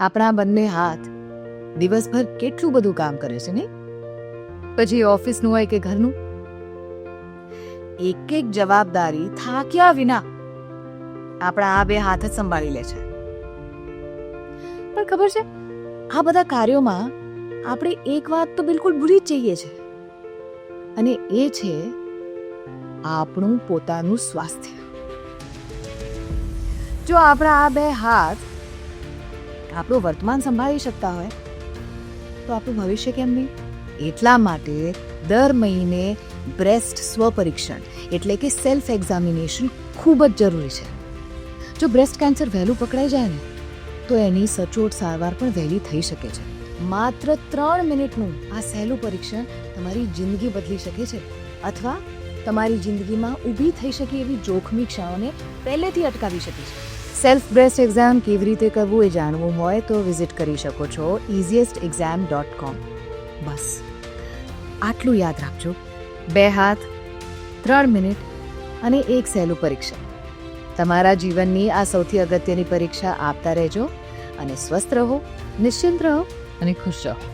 આપણા બંને હાથ દિવસભર કેટલું બધું કામ કરે છે ને, પછી ઓફિસનું હોય કે ઘરનું, એક એક જવાબદારી થાક્યા વિના આપણા આ બે હાથ જ સંભાળી લે છે. પણ ખબર છે, આ બધા કાર્યોમાં આપણે એક વાત તો બિલકુલ ભૂલી જ જઈએ છીએ, અને એ છે આપણું પોતાનું સ્વાસ્થ્ય. જો આપણા આ બે હાથ આપણું વર્તમાન સંભાળી શકતા હોય તો આપણું ભવિષ્ય કેમ નહીં? એટલા માટે દર મહિને બ્રેસ્ટ સ્વપરીક્ષણ એટલે કે સેલ્ફ એક્ઝામિનેશન ખૂબ જ જરૂરી છે. જો બ્રેસ્ટ કેન્સર વહેલું પકડાઈ જાય ને તો એની સચોટ સારવાર પણ વહેલી થઈ શકે છે. માત્ર 3 મિનિટનું આ સહેલું પરીક્ષણ તમારી જિંદગી બદલી શકે છે, અથવા તમારી જિંદગીમાં ઊભી થઈ શકે એવી જોખમી ક્ષણોને પહેલેથી અટકાવી શકે છે. સેલ્ફ બ્રેસ્ટ એક્ઝામ કેવી રીતે કરવું એ જાણવું હોય તો વિઝિટ કરી શકો છો easiestexam.com. બસ આટલું યાદ રાખજો, 2 હાથ, 3 મિનિટ અને એક સહેલું પરીક્ષણ. તમારા જીવનની આ સૌથી અગત્યની પરીક્ષા આપતા રહેજો અને સ્વસ્થ રહો, નિશ્ચિંત રહો અને ખુશ રહો.